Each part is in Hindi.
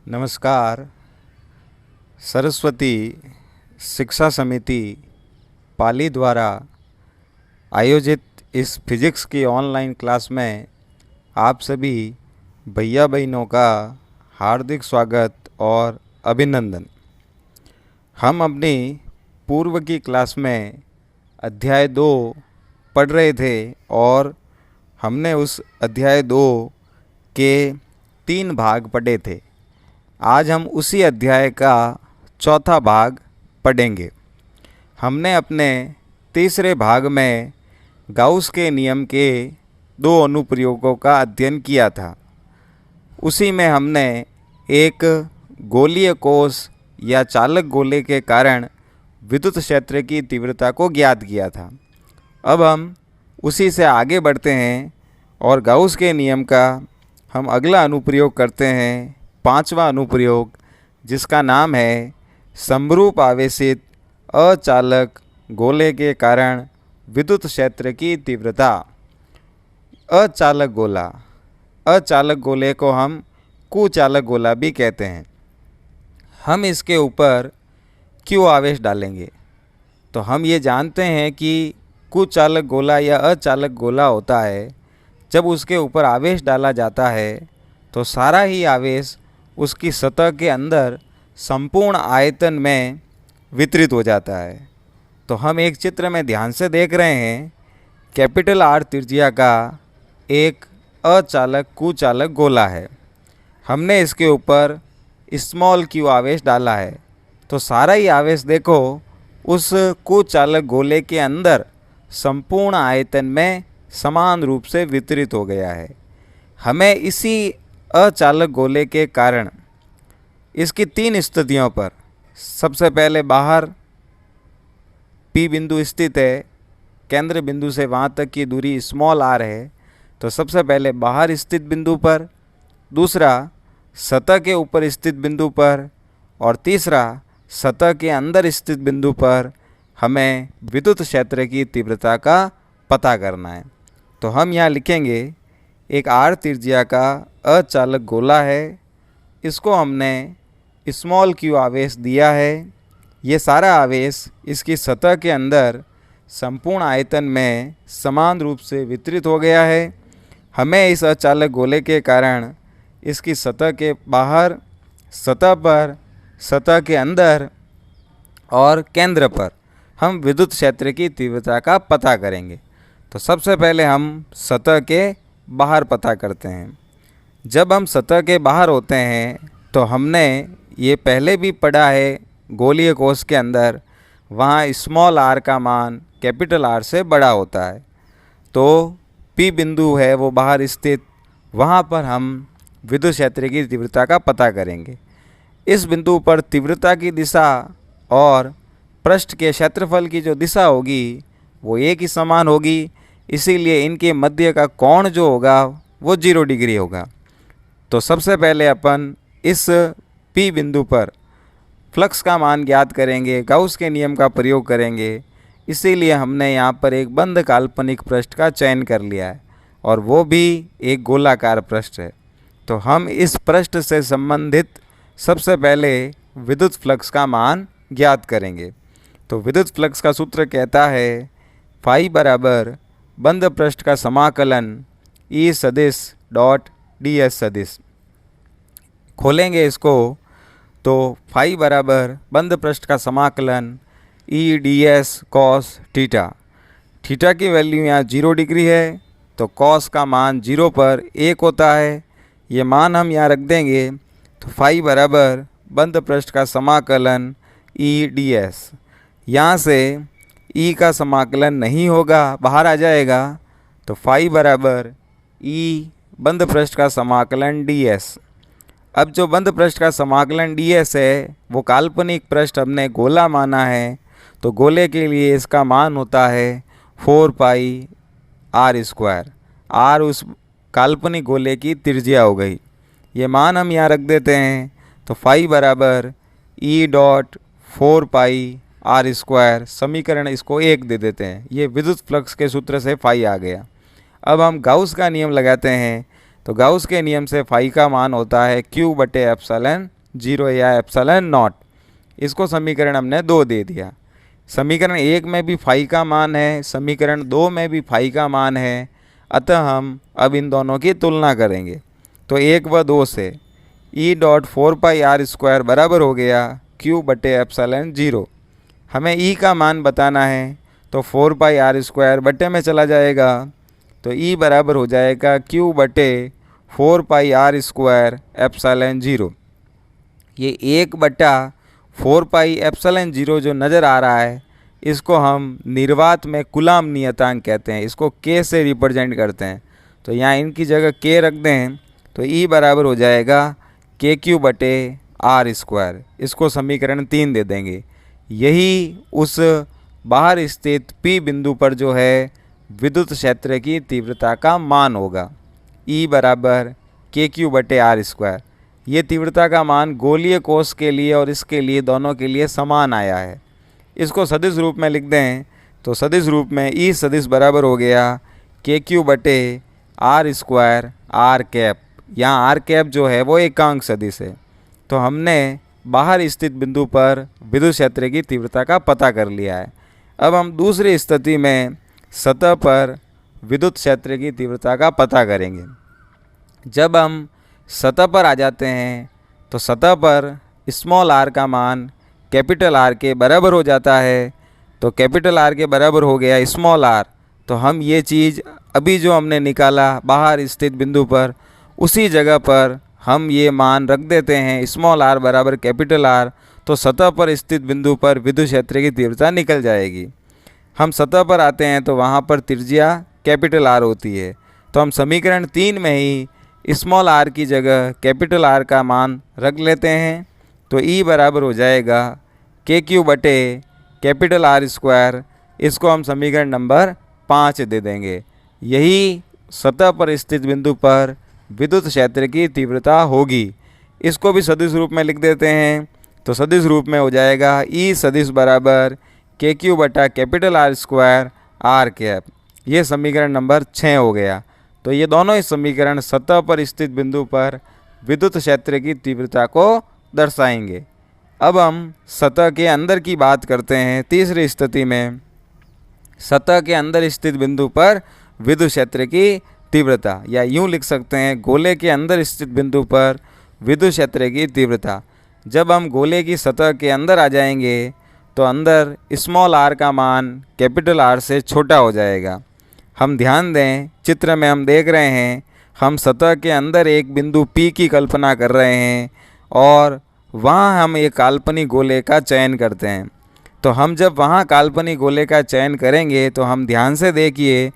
नमस्कार। सरस्वती शिक्षा समिति पाली द्वारा आयोजित इस फिजिक्स की ऑनलाइन क्लास में आप सभी भैया बहनों का हार्दिक स्वागत और अभिनंदन। हम अपनी पूर्व की क्लास में अध्याय 2 पढ़ रहे थे और हमने उस अध्याय 2 के 3 भाग पढ़े थे। आज हम उसी अध्याय का चौथा भाग पढ़ेंगे। हमने अपने तीसरे भाग में गाउस के नियम के 2 अनुप्रयोगों का अध्ययन किया था। उसी में हमने एक गोलीय कोश या चालक गोले के कारण विद्युत क्षेत्र की तीव्रता को ज्ञात किया था। अब हम उसी से आगे बढ़ते हैं और गाउस के नियम का हम अगला अनुप्रयोग करते हैं, 5वां अनुप्रयोग, जिसका नाम है समरूप आवेशित अचालक गोले के कारण विद्युत क्षेत्र की तीव्रता। अचालक गोले को हम कुचालक गोला भी कहते हैं। हम इसके ऊपर क्यों आवेश डालेंगे? तो हम ये जानते हैं कि कुचालक गोला या अचालक गोला होता है, जब उसके ऊपर आवेश डाला जाता है तो सारा ही आवेश उसकी सतह के अंदर संपूर्ण आयतन में वितरित हो जाता है। तो हम एक चित्र में ध्यान से देख रहे हैं, कैपिटल आर त्रिज्या का एक अचालक कुचालक गोला है। हमने इसके ऊपर स्मॉल क्यू आवेश डाला है, तो सारा ही आवेश देखो उस कुचालक गोले के अंदर संपूर्ण आयतन में समान रूप से वितरित हो गया है। हमें इसी अचालक गोले के कारण इसकी 3 स्थितियों पर, सबसे पहले बाहर P बिंदु स्थित है, केंद्र बिंदु से वहाँ तक की दूरी स्मॉल r है, तो सबसे पहले बाहर स्थित बिंदु पर, दूसरा सतह के ऊपर स्थित बिंदु पर, और तीसरा सतह के अंदर स्थित बिंदु पर हमें विद्युत क्षेत्र की तीव्रता का पता करना है। तो हम यहाँ लिखेंगे एक r त्रिज्या का अचालक गोला है, इसको हमने स्मॉल q आवेश दिया है। ये सारा आवेश इसकी सतह के अंदर संपूर्ण आयतन में समान रूप से वितरित हो गया है। हमें इस अचालक गोले के कारण इसकी सतह के बाहर, सतह पर, सतह के अंदर और केंद्र पर हम विद्युत क्षेत्र की तीव्रता का पता करेंगे। तो सबसे पहले हम सतह के बाहर पता करते हैं। जब हम सतह के बाहर होते हैं तो हमने ये पहले भी पढ़ा है, गोलीय कोश के अंदर वहाँ स्मॉल r का मान कैपिटल R से बड़ा होता है। तो P बिंदु है वो बाहर स्थित, वहाँ पर हम विद्युत क्षेत्र की तीव्रता का पता करेंगे। इस बिंदु पर तीव्रता की दिशा और पृष्ठ के क्षेत्रफल की जो दिशा होगी वो एक ही समान होगी, इसीलिए इनके मध्य का कोण जो होगा वो 0 डिग्री होगा। तो सबसे पहले अपन इस P बिंदु पर फ्लक्स का मान ज्ञात करेंगे, गाउस के नियम का प्रयोग करेंगे। इसीलिए हमने यहाँ पर एक बंद काल्पनिक पृष्ठ का चयन कर लिया है और वो भी एक गोलाकार पृष्ठ है। तो हम इस पृष्ठ से संबंधित सबसे पहले विद्युत फ्लक्स का मान ज्ञात करेंगे। तो विद्युत फ्लक्स का सूत्र कहता है फाई बराबर बंद पृष्ठ का समाकलन E सदिश डॉट ds सदिश। खोलेंगे इसको तो फाई बराबर बंद पृष्ठ का समाकलन E ds cos theta. Theta की वैल्यू यहाँ 0 डिग्री है, तो cos का मान 0 पर 1 होता है। ये मान हम यहाँ रख देंगे। तो फाई बराबर बंद पृष्ठ का समाकलन E ds। यहाँ से E का समाकलन नहीं होगा, बाहर आ जाएगा। तो फाई बराबर E बंद पृष्ठ का समाकलन ds। अब जो बंद पृष्ठ का समाकलन ds है वो काल्पनिक पृष्ठ हमने गोला माना है, तो गोले के लिए इसका मान होता है 4 पाई r²। r उस काल्पनिक गोले की त्रिज्या हो गई। ये मान हम यहाँ रख देते हैं। तो फाई बराबर E डॉट 4 पाई r², समीकरण इसको 1 दे देते हैं। ये विद्युत फ्लक्स के सूत्र से फाई आ गया। अब हम गाउस का नियम लगाते हैं। तो गाउस के नियम से फाई का मान होता है Q/ε 0 या एप्सिलॉन नॉट। इसको समीकरण हमने 2 दे दिया। समीकरण 1 में भी फाई का मान है, समीकरण 2 में भी फाई का मान है, अतः हम अब इन दोनों की तुलना करेंगे। तो 1 व 2 से E dot 4 pi are square बराबर हो गया क्यू बटे एप्सिलॉन 0। हमें ई का मान बताना है तो 4 पाई आर स्क्वायर बटे में चला जाएगा, तो ई बराबर हो जाएगा क्यू बटे 4 पाई आर स्क्वायर एप्सिलॉन 0। ये 1 बटा 4 पाई एप्सिलॉन 0 जो नज़र आ रहा है, इसको हम निर्वात में कूलॉम नियतांक कहते हैं, इसको के से रिप्रेजेंट करते हैं। तो यहाँ इनकी जगह के रख दें तो ई बराबर हो जाएगा के क्यू बटे आर स्क्वायर। इसको समीकरण 3 दे देंगे। यही उस बाहर स्थित पी बिंदु पर जो है विद्युत क्षेत्र की तीव्रता का मान होगा, ई बराबर के क्यू बटे आर स्क्वायर। ये तीव्रता का मान गोलीय कोश के लिए और इसके लिए दोनों के लिए समान आया है। इसको सदिश रूप में लिख दें तो सदिश रूप में ई सदिश बराबर हो गया के क्यू बटे आर स्क्वायर आर कैप। यहाँ आर कैप जो है वो एकांक सदिश है। तो हमने बाहर स्थित बिंदु पर विद्युत क्षेत्र की तीव्रता का पता कर लिया है। अब हम दूसरी स्थिति में सतह पर विद्युत क्षेत्र की तीव्रता का पता करेंगे। जब हम सतह पर आ जाते हैं तो सतह पर स्मॉल आर का मान कैपिटल आर के बराबर हो जाता है। तो कैपिटल आर के बराबर हो गया स्मॉल आर। तो हम ये चीज़ अभी जो हमने निकाला बाहर स्थित बिंदु पर, उसी जगह पर हम ये मान रख देते हैं स्मॉल आर बराबर कैपिटल आर। तो सतह पर स्थित बिंदु पर विद्युत क्षेत्र की तीव्रता निकल जाएगी। हम सतह पर आते हैं तो वहाँ पर त्रिज्या कैपिटल आर होती है। तो हम समीकरण 3 में ही स्मॉल आर की जगह कैपिटल आर का मान रख लेते हैं। तो ई बराबर हो जाएगा के क्यू बटे कैपिटल आर स्क्वायर। इसको हम समीकरण नंबर 5 दे देंगे। यही सतह पर स्थित बिंदु पर विद्युत क्षेत्र की तीव्रता होगी। इसको भी सदिश रूप में लिख देते हैं। तो सदिश रूप में हो जाएगा ई सदिश बराबर के क्यू बटा capital R square r cap. ये समीकरण नंबर 6 हो गया। तो ये दोनों ही समीकरण सतह पर स्थित बिंदु पर विद्युत क्षेत्र की तीव्रता को दर्शाएंगे। अब हम सतह के अंदर की बात करते हैं। तीसरी स्थिति में सतह के अंदर स्थित बिंदु पर विद्युत क्षेत्र की तीव्रता, या यूँ लिख सकते हैं गोले के अंदर स्थित बिंदु पर विद्युत क्षेत्र की तीव्रता। जब हम गोले की सतह के अंदर आ जाएंगे तो अंदर स्मॉल आर का मान कैपिटल आर से छोटा हो जाएगा। हम ध्यान दें, चित्र में हम देख रहे हैं हम सतह के अंदर एक बिंदु P की कल्पना कर रहे हैं और वहाँ हम एक काल्पनिक गोले का चयन करते हैं। तो हम जब वहाँ काल्पनिक गोले का चयन करेंगे तो हम ध्यान से देखिए,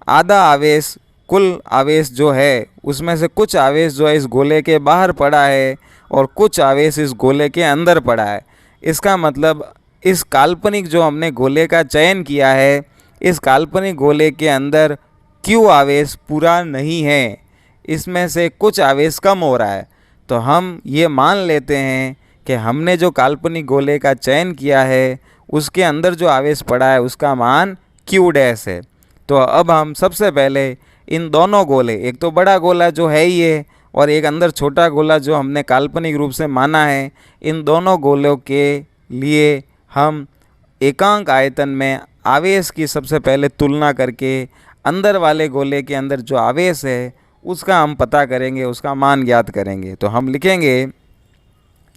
आधा आवेश, कुल आवेश जो है उसमें से कुछ आवेश जो है इस गोले के बाहर पड़ा है और कुछ आवेश इस गोले के अंदर पड़ा है। इसका मतलब इस काल्पनिक जो हमने गोले का चयन किया है, इस काल्पनिक गोले के अंदर Q आवेश पूरा नहीं है, इसमें से कुछ आवेश कम हो रहा है। तो हम ये मान लेते हैं कि हमने जो काल्पनिक गोले का चयन किया है उसके अंदर जो आवेश पड़ा है उसका मान Q डैश है। तो अब हम सबसे पहले इन दोनों गोले, एक तो बड़ा गोला जो है ही है और एक अंदर छोटा गोला जो हमने काल्पनिक रूप से माना है, इन दोनों गोलों के लिए हम एकांक आयतन में आवेश की सबसे पहले तुलना करके अंदर वाले गोले के अंदर जो आवेश है उसका हम पता करेंगे, उसका मान ज्ञात करेंगे। तो हम लिखेंगे,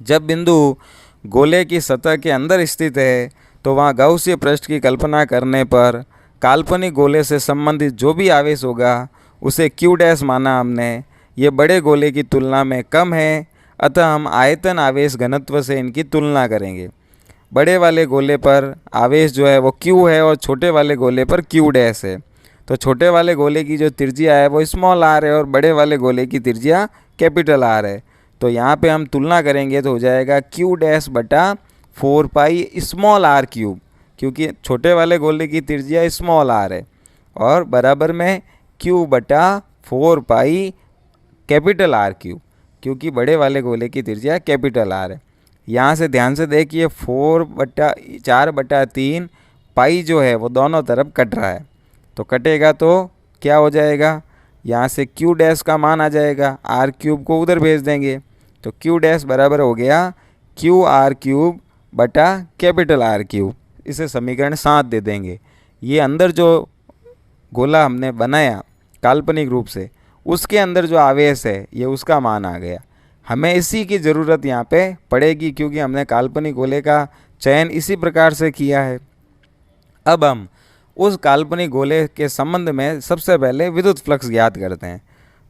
जब बिंदु गोले की सतह के अंदर स्थित है तो वहाँ गाउसीय पृष्ठ की कल्पना करने पर काल्पनिक गोले से संबंधित जो भी आवेश होगा उसे Q डैश माना हमने। ये बड़े गोले की तुलना में कम है, अतः हम आयतन आवेश घनत्व से इनकी तुलना करेंगे। बड़े वाले गोले पर आवेश जो है वो Q है और छोटे वाले गोले पर Q डैश है। तो छोटे वाले गोले की जो त्रिज्या है वो स्मॉल आर है और बड़े वाले गोले की त्रिज्या कैपिटल आर है। तो यहाँ पे हम तुलना करेंगे तो हो जाएगा Q डैश बटा 4 पाई स्मॉल आर क्यूब, क्योंकि छोटे वाले गोले की त्रिज्या स्मॉल आर है, और बराबर में Q बटा 4 पाई कैपिटल आर क्यूब, क्योंकि बड़े वाले गोले की त्रिज्या कैपिटल आर है। यहाँ से ध्यान से देखिए 4/3 पाई जो है वो दोनों तरफ कट रहा है। तो कटेगा तो क्या हो जाएगा, यहाँ से Q डैश का मान आ जाएगा, आर क्यूब को उधर भेज देंगे तो Q डैश बराबर हो गया QR³ बटा कैपिटल R³। इसे समीकरण 7 दे देंगे। ये अंदर जो गोला हमने बनाया काल्पनिक रूप से, उसके अंदर जो आवेश है ये उसका मान आ गया। हमें इसी की ज़रूरत यहाँ पे पड़ेगी क्योंकि हमने काल्पनिक गोले का चयन इसी प्रकार से किया है। अब हम उस काल्पनिक गोले के संबंध में सबसे पहले विद्युत फ्लक्स ज्ञात करते हैं।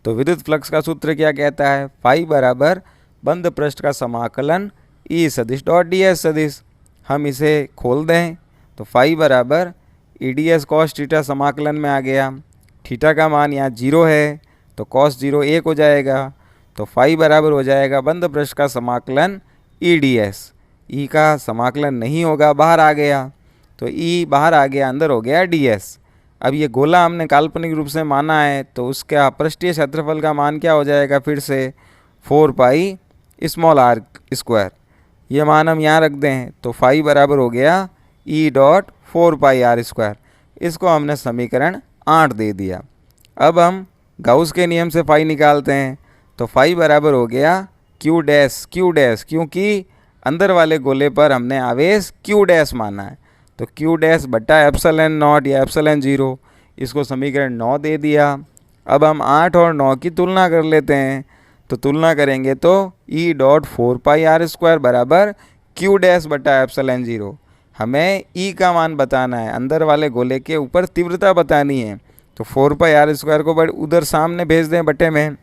तो विद्युत फ्लक्स का सूत्र क्या कहता है? फाई बराबर बंद पृष्ठ का समाकलन ई सदिश डॉट डी एस सदिश। हम इसे खोल दें तो फाई बराबर E D S cos theta समाकलन में आ गया। थीटा का मान यहाँ 0 है तो कॉस 0 1 हो जाएगा। तो फाई बराबर हो जाएगा बंद पृष्ठ का समाकलन ई डी एस। ई का समाकलन नहीं होगा, बाहर आ गया, तो ई बाहर आ गया, अंदर हो गया डी एस। अब ये गोला हमने काल्पनिक रूप से माना है तो उसका पृष्ठीय क्षेत्रफल का मान क्या हो जाएगा? फिर से 4 पाई स्मॉल आर स्क्वायर। ये मान हम यहाँ रख दें तो फाई बराबर हो गया E dot 4 pi are square. इसको हमने समीकरण 8 दे दिया। अब हम गाउस के नियम से फाई निकालते हैं तो फाई बराबर हो गया क्यू डैश क्योंकि अंदर वाले गोले पर हमने आवेश क्यू डैश माना है तो क्यू डैश बट्टा एप्सिलॉन नॉट या एप्सिलॉन 0। इसको समीकरण 9 दे दिया। अब हम 8 और 9 की तुलना कर लेते हैं तो तुलना करेंगे तो E dot 4 pi are square बराबर क्यू डैश बट्टा एप्सिलॉन 0। हमें ई का मान बताना है, अंदर वाले गोले के ऊपर तीव्रता बतानी है। तो 4 पाई आर स्क्वायर को उधर सामने भेज दें बटे में,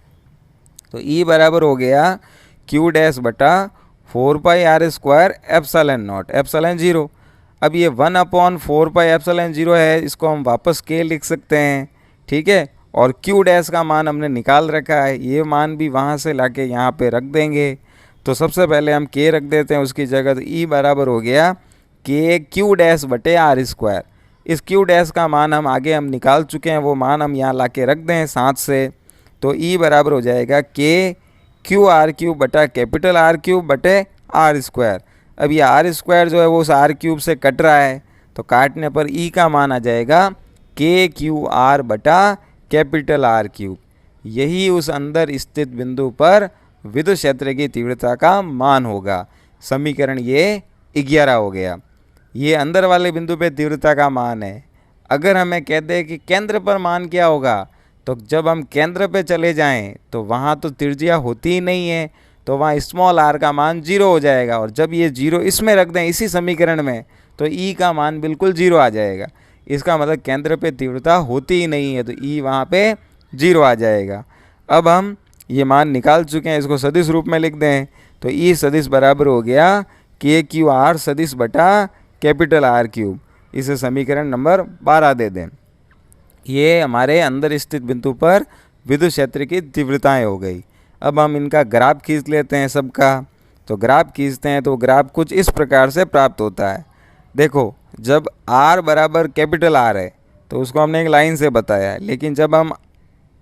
तो ई बराबर हो गया क्यू डैश बटा 4 pi are square epsilon naught epsilon 0। अब ये 1/4 पाई एप्सिलॉन 0 है, इसको हम वापस के लिख सकते हैं, ठीक है। और क्यू डैश का मान हमने निकाल रखा है, ये मान भी वहाँ से लाके यहाँ पे रख देंगे। तो सबसे पहले हम के रख देते हैं उसकी जगह, तो ई बराबर हो गया के क्यू डैश बटे आर स्क्वायर। इस क्यू डैश का मान हम निकाल चुके हैं, वो मान हम यहाँ लाके रख दें साथ से। तो ई बराबर हो जाएगा के क्यू आर क्यूब बटा कैपिटल आर क्यूब बटे आर स्क्वायर। अब ये आर स्क्वायर जो है वो उस आर क्यूब से कट रहा है, तो काटने पर ई का मान आ जाएगा के क्यू आर बटा कैपिटल आर क्यूब। यही उस अंदर स्थित बिंदु पर विद्युत क्षेत्र की तीव्रता का मान होगा। समीकरण ये 11 हो गया। ये अंदर वाले बिंदु पे तीव्रता का मान है। अगर हमें कह दे कि केंद्र पर मान क्या होगा, तो जब हम केंद्र पे चले जाएं तो वहाँ तो त्रिज्या होती ही नहीं है, तो वहाँ स्मॉल आर का मान 0 हो जाएगा। और जब ये 0 इसमें रख दें इसी समीकरण में, तो ई का मान बिल्कुल 0 आ जाएगा। इसका मतलब केंद्र पे तीव्रता होती ही नहीं है, तो ई वहाँ पे 0 आ जाएगा। अब हम ये मान निकाल चुके हैं, इसको सदिश रूप में लिख दें तो ई सदिश बराबर हो गया के क्यू आर सदिश बटा कैपिटल आर क्यूब। इसे समीकरण नंबर 12 दे दें। ये हमारे अंदर स्थित बिंदु पर विद्युत क्षेत्र की तीव्रताएं हो गई। अब हम इनका ग्राफ खींच लेते हैं सबका। तो ग्राफ खींचते हैं तो ग्राफ कुछ इस प्रकार से प्राप्त होता है। देखो, जब R बराबर कैपिटल R है तो उसको हमने एक लाइन से बताया है, लेकिन जब हम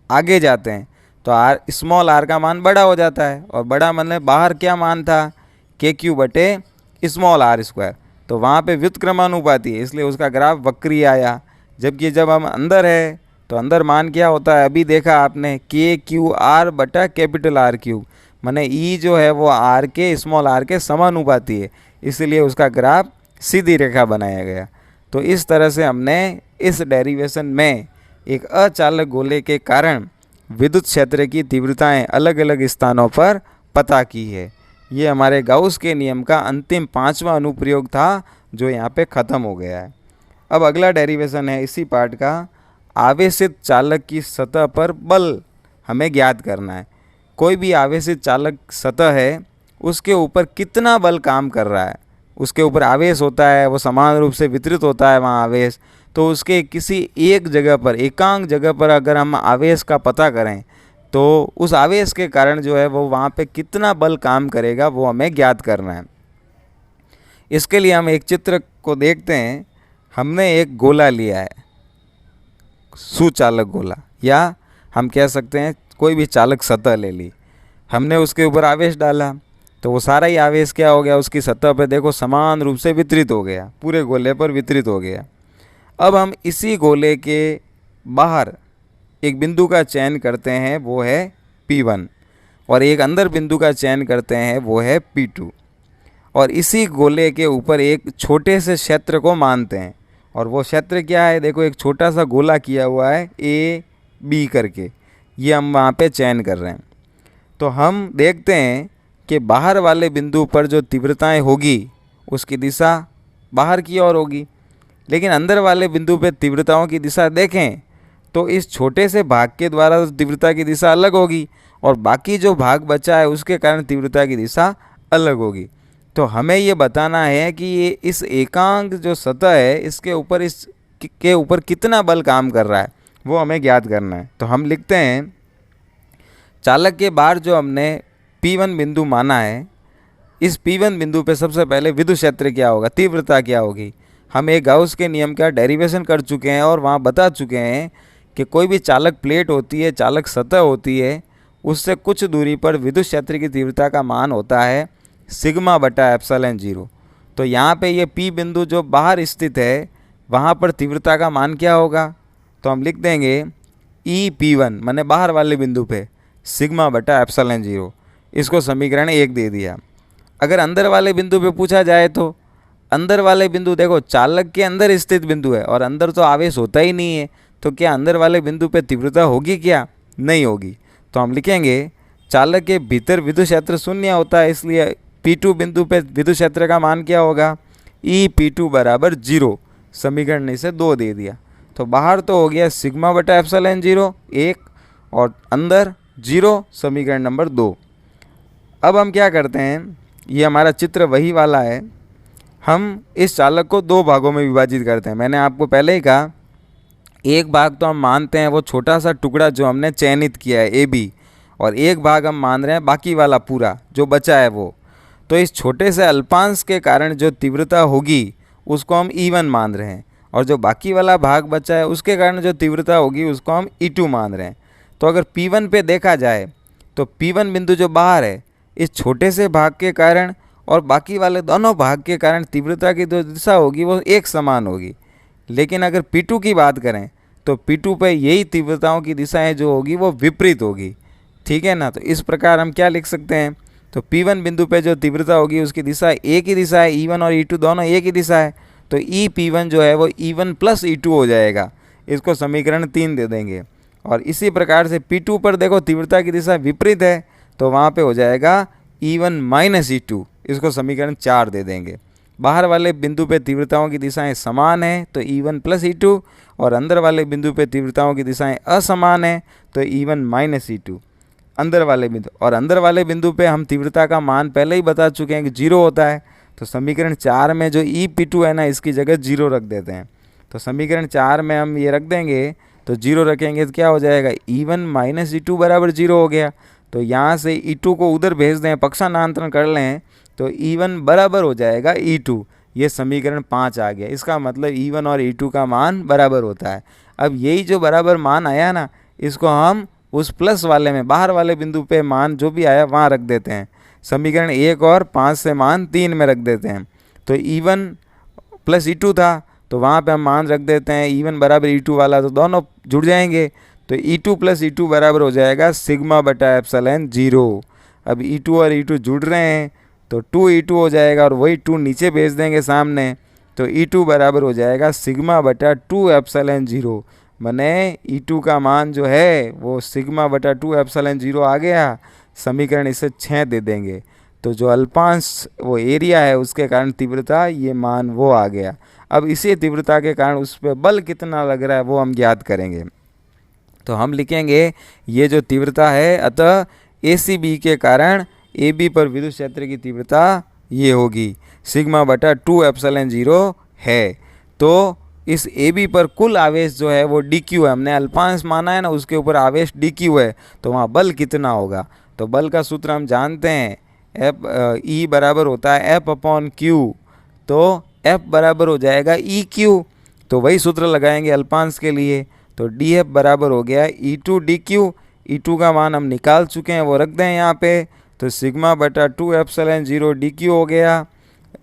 आगे जाते हैं तो स्मॉल r का मान बड़ा हो जाता है। और बड़ा मतलब बाहर क्या मान था, के क्यू बटे स्मॉल आर स्क्वायर, तो वहाँ पे व्युत्क्रमानुपाती है, इसलिए उसका ग्राफ वक्री आया। जबकि जब हम अंदर है तो अंदर मान क्या होता है, अभी देखा आपने, के क्यू आर बटा कैपिटल आर क्यूब, माने ई जो है वो आर के स्मॉल आर के समानुपाती है, इसलिए उसका ग्राफ सीधी रेखा बनाया गया। तो इस तरह से हमने इस डेरिवेशन में एक अचालक गोले के कारण विद्युत क्षेत्र की तीव्रताएं अलग अलग स्थानों पर पता की है। ये हमारे गाउस के नियम का अंतिम 5वां अनुप्रयोग था, जो यहाँ पे ख़त्म हो गया है। अब अगला डेरिवेशन है इसी पार्ट का, आवेशित चालक की सतह पर बल हमें ज्ञात करना है। कोई भी आवेशित चालक सतह है, उसके ऊपर कितना बल काम कर रहा है, उसके ऊपर आवेश होता है, वो समान रूप से वितरित होता है वहाँ आवेश। तो उसके किसी एक जगह पर, एकांक जगह पर अगर हम आवेश का पता करें तो उस आवेश के कारण जो है वो वहाँ पे कितना बल काम करेगा वो हमें ज्ञात करना है। इसके लिए हम एक चित्र को देखते हैं। हमने एक गोला लिया है, सुचालक गोला, या हम कह सकते हैं कोई भी चालक सतह ले ली। हमने उसके ऊपर आवेश डाला तो वो सारा ही आवेश क्या हो गया, उसकी सतह पर देखो समान रूप से वितरित हो गया, पूरे गोले पर वितरित हो गया। अब हम इसी गोले के बाहर एक बिंदु का चयन करते हैं, वो है P1। और एक अंदर बिंदु का चयन करते हैं, वो है P2। और इसी गोले के ऊपर एक छोटे से क्षेत्र को मानते हैं, और वो क्षेत्र क्या है, देखो एक छोटा सा गोला किया हुआ है AB करके, ये हम वहाँ पे चयन कर रहे हैं। तो हम देखते हैं कि बाहर वाले बिंदु पर जो तीव्रताएं होगी उसकी दिशा बाहर की ओर होगी, लेकिन अंदर वाले बिंदु पे तीव्रताओं की दिशा देखें तो इस छोटे से भाग के द्वारा तीव्रता की दिशा अलग होगी, और बाकी जो भाग बचा है उसके कारण तीव्रता की दिशा अलग होगी। तो हमें ये बताना है कि ये इस एकांक जो सतह है इसके ऊपर के ऊपर कितना बल काम कर रहा है, वो हमें ज्ञात करना है। तो हम लिखते हैं, चालक के बाहर जो हमने P1 बिंदु माना है, इस P1 बिंदु पे सबसे पहले विद्युत क्षेत्र क्या होगा, तीव्रता क्या होगी। हम एक गाउस के नियम का डेरिवेशन कर चुके हैं और वहाँ बता चुके हैं कि कोई भी चालक प्लेट होती है, चालक सतह होती है, उससे कुछ दूरी पर विद्युत क्षेत्र की तीव्रता का मान होता है सिग्मा बटा एप्सिलॉन 0। तो यहाँ पे ये P बिंदु जो बाहर स्थित है वहाँ पर तीव्रता का मान क्या होगा, तो हम लिख देंगे EP1 माने बाहर वाले बिंदु पे सिग्मा बटा एप्सिलॉन 0। इसको समीकरण 1 दे दिया। अगर अंदर वाले बिंदु पे पूछा जाए तो अंदर वाले बिंदु देखो चालक के अंदर स्थित बिंदु है और अंदर तो आवेश होता ही नहीं है, तो क्या अंदर वाले बिंदु पे तीव्रता होगी, क्या नहीं होगी। तो हम लिखेंगे चालक के भीतर विद्युत क्षेत्र शून्य होता है, इसलिए P2 बिंदु पे विद्युत क्षेत्र का मान क्या होगा, EP2 बराबर 0। समीकरण से 2 दे दिया। तो बाहर तो हो गया सिग्मा बटा एप्सिलॉन 0 1, और अंदर 0, समीकरण नंबर 2। अब हम क्या करते हैं, ये हमारा चित्र वही वाला है, हम इस चालक को 2 भागों में विभाजित करते हैं। मैंने आपको पहले ही कहा एक भाग तो हम मानते हैं वो छोटा सा टुकड़ा जो हमने चयनित किया है AB, और एक भाग हम मान रहे हैं बाकी वाला पूरा जो बचा है वो। तो इस छोटे से अल्पांश के कारण जो तीव्रता होगी उसको हम E1 मान रहे हैं, और जो बाकी वाला भाग बचा है उसके कारण जो तीव्रता होगी उसको हम E2 मान रहे हैं। तो अगर P1 पे देखा जाए तो P1 बिंदु जो बाहर है, इस छोटे से भाग के कारण और बाकी वाले दोनों भाग के कारण तीव्रता की जो दिशा होगी वो एक समान होगी। लेकिन अगर P2 की बात करें तो P2 पे यही तीव्रताओं की दिशाएं जो होगी वो विपरीत होगी, ठीक है ना। तो इस प्रकार हम क्या लिख सकते हैं, तो P1 बिंदु पे जो तीव्रता होगी उसकी दिशा एक ही दिशा है, E1 और E2 दोनों एक ही दिशा है, तो EP1 जो है वो E1 प्लस E2 हो जाएगा। इसको समीकरण 3 दे देंगे। और इसी प्रकार से P2 पर देखो तीव्रता की दिशा विपरीत है, तो वहाँ पे हो जाएगा E1 माइनस E2। इसको समीकरण 4 दे देंगे। बाहर वाले बिंदु पे तीव्रताओं की दिशाएं समान हैं तो E1 प्लस E2, और अंदर वाले बिंदु पे तीव्रताओं की दिशाएं असमान हैं तो E1 माइनस E2 अंदर वाले बिंदु। और अंदर वाले बिंदु पे हम तीव्रता का मान पहले ही बता चुके हैं कि 0 होता है, तो समीकरण 4 में जो EP2 है ना इसकी जगह 0 रख देते हैं। तो समीकरण 4 में हम ये रख देंगे, तो 0 रखेंगे तो क्या हो जाएगा, E1 माइनस E2 बराबर 0 हो गया। तो यहाँ से E2 को उधर भेज दें, पक्षांतरण कर लें, तो E1 बराबर हो जाएगा E2। ये समीकरण 5 आ गया। इसका मतलब E1 और E2 का मान बराबर होता है। अब यही जो बराबर मान आया ना, इसको हम उस प्लस वाले में बाहर वाले बिंदु पे मान जो भी आया वहाँ रख देते हैं। समीकरण 1 और 5 से मान 3 में रख देते हैं। तो E1 प्लस E2 था, तो वहाँ पे हम मान रख देते हैं E1 बराबर E2 वाला, तो दोनों जुड़ जाएंगे। तो E2 प्लस E2 बराबर हो जाएगा सिग्मा बटा एप्सिलॉन 0। अब E2 और E2 जुड़ रहे हैं तो 2E2 हो जाएगा, और वही 2 नीचे भेज देंगे सामने, तो E2 बराबर हो जाएगा सिग्मा बटा 2 एप्सिलॉन 0। माने E2 का मान जो है वो सिग्मा बटा 2 एप्सिलॉन 0 आ गया। समीकरण इसे 6 दे देंगे। तो जो अल्पांश वो एरिया है उसके कारण तीव्रता ये मान वो आ गया। अब इसी तीव्रता के कारण उस पर बल कितना लग रहा है वो हम ज्ञात करेंगे। तो हम लिखेंगे ये जो तीव्रता है, अतः ACB के कारण AB पर विद्युत क्षेत्र की तीव्रता ये होगी सिग्मा बटा 2 एप्सिलॉन 0 है। तो इस AB पर कुल आवेश जो है वो DQ है, हमने अल्पांश माना है ना, उसके ऊपर आवेश DQ है, तो वहाँ बल कितना होगा। तो बल का सूत्र हम जानते हैं, E बराबर होता है F अपॉन Q, तो F बराबर हो जाएगा EQ। तो वही सूत्र लगाएंगे अल्पांश के लिए, तो DF बराबर हो गया E2 DQ। E2 का मान हम निकाल चुके हैं, वो रख दें यहाँ पे, तो सिग्मा बटा 2 एप्सिलॉन 0 DQ हो गया,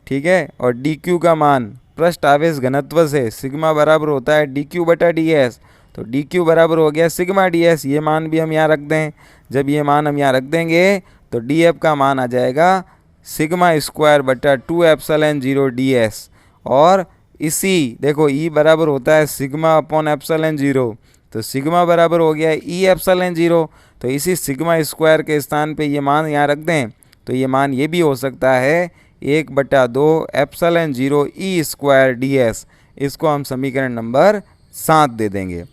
ठीक है। और DQ का मान पृष्ठ आवेश घनत्व से सिग्मा बराबर होता है DQ बटा DS, तो डी क्यू बराबर हो गया सिग्मा डी एस। ये मान भी हम यहाँ रख दें। जब ये मान हम यहाँ रख देंगे तो डी एफ का मान आ जाएगा सिग्मा स्क्वायर बटा 2 एप्सिलॉन 0 डी एस। और इसी देखो ई बराबर होता है सिग्मा अपॉन एप्सिलॉन 0, तो सिग्मा बराबर हो गया ई एप्सिलॉन 0। तो इसी सिग्मा स्क्वायर के स्थान पे ये मान यहाँ रख दें तो ये मान ये भी हो सकता है 1/2 epsilon 0 E square D S. इसको हम समीकरण नंबर 7 दे देंगे।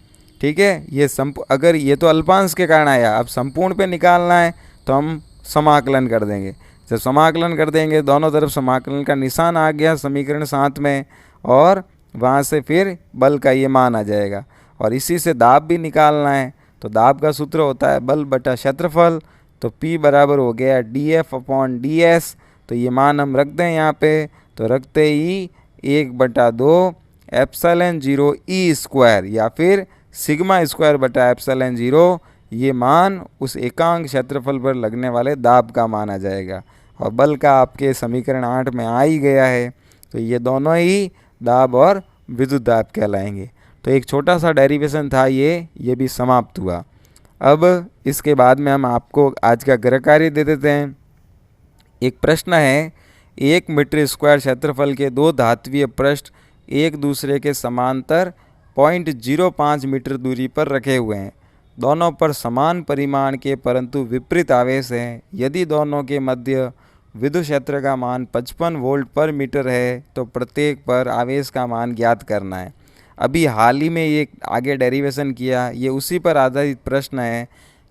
ठीक है, ये अगर ये तो अल्पांश के कारण आया, अब संपूर्ण पे निकालना है तो हम समाकलन कर देंगे। जब समाकलन कर देंगे दोनों तरफ समाकलन का निशान आ गया समीकरण 7 में, और वहाँ से फिर बल का ये मान आ जाएगा। और इसी से दाब भी निकालना है, तो दाब का सूत्र होता है बल बटा क्षेत्रफल। तो P बराबर हो गया DF अपॉन DS। तो ये मान हम रख दें यहाँ पे, तो रखते ही 1/2 एप्सिलॉन 0 ई स्क्वायर या फिर सिग्मा स्क्वायर बटा एप्सिलॉन 0, ये मान उस एकांक क्षेत्रफल पर लगने वाले दाब का मान आ जाएगा। और बल का आपके समीकरण 8 में आ ही गया है, तो ये दोनों ही दाब और विद्युत दाब कहलाएंगे। तो एक छोटा सा डेरिवेशन था ये भी समाप्त हुआ। अब इसके बाद में हम आपको आज का गृह कार्य दे देते हैं। एक प्रश्न है, 1 मीटर स्क्वायर क्षेत्रफल के दो धात्वीय पृष्ठ एक दूसरे के समांतर 0.05 मीटर दूरी पर रखे हुए हैं। दोनों पर समान परिमाण के परंतु विपरीत आवेश हैं। यदि दोनों के मध्य विद्युत क्षेत्र का मान 55 वोल्ट पर मीटर है तो प्रत्येक पर आवेश का मान ज्ञात करना है। अभी हाल ही में ये आगे डेरिवेशन किया, ये उसी पर आधारित प्रश्न है।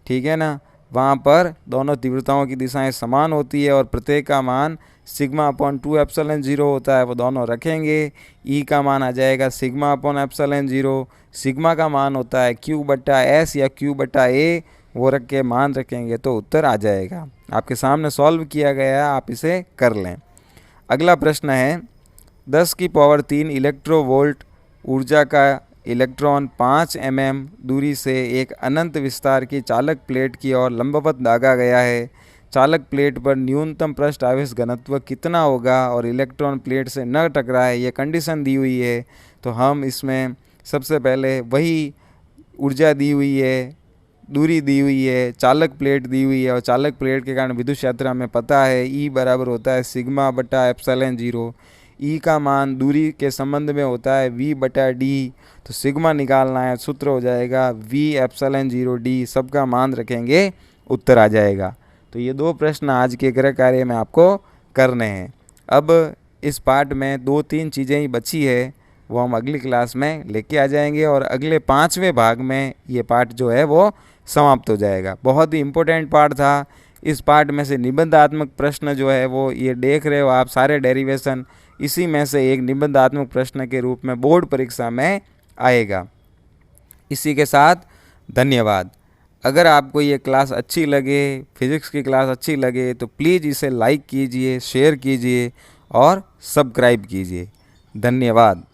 ठीक है ना, वहाँ पर दोनों तीव्रताओं की दिशाएं समान होती है और प्रत्येक का मान सिग्मा अपॉन 2 एप्सिलॉन 0 होता है, वो दोनों रखेंगे। ई का मान आ जाएगा सिग्मा अपॉन एप्सिलॉन 0। सिग्मा का मान होता है Q बटा S या Q बटा A, वो रख के मान रखेंगे तो उत्तर आ जाएगा। आपके सामने सॉल्व किया गया है, आप इसे कर लें। अगला प्रश्न है, 10⁻³ इलेक्ट्रोवोल्ट ऊर्जा का इलेक्ट्रॉन 5 mm दूरी से एक अनंत विस्तार की चालक प्लेट की ओर लंबवत दागा गया है। चालक प्लेट पर न्यूनतम पृष्ठ आवेश घनत्व कितना होगा और इलेक्ट्रॉन प्लेट से न टकराए, ये कंडीशन दी हुई है। तो हम इसमें सबसे पहले वही ऊर्जा दी हुई है, दूरी दी हुई है, चालक प्लेट दी हुई है, और चालक प्लेट के कारण विद्युत क्षेत्र हमें पता है ई बराबर होता है सिग्मा बटा एप्सिलॉन 0। ई का मान दूरी के संबंध में होता है V बटा डी। तो सिग्मा निकालना है, सूत्र हो जाएगा V एप्सिलॉन 0 डी। सबका मान रखेंगे, उत्तर आ जाएगा। तो ये दो प्रश्न आज के गृह कार्य में आपको करने हैं। अब इस पार्ट में 2-3 चीज़ें ही बची है, वो हम अगली क्लास में लेके आ जाएंगे और अगले 5वें भाग में ये पार्ट जो है वो समाप्त हो जाएगा। बहुत ही इम्पोर्टेंट पार्ट था। इस पार्ट में से निबंधात्मक प्रश्न जो है वो ये देख रहे हो आप, सारे डेरिवेशन इसी में से एक निबंधात्मक प्रश्न के रूप में बोर्ड परीक्षा में आएगा। इसी के साथ धन्यवाद। अगर आपको ये क्लास अच्छी लगे, फिज़िक्स की क्लास अच्छी लगे, तो प्लीज़ इसे लाइक कीजिए, शेयर कीजिए और सब्सक्राइब कीजिए। धन्यवाद।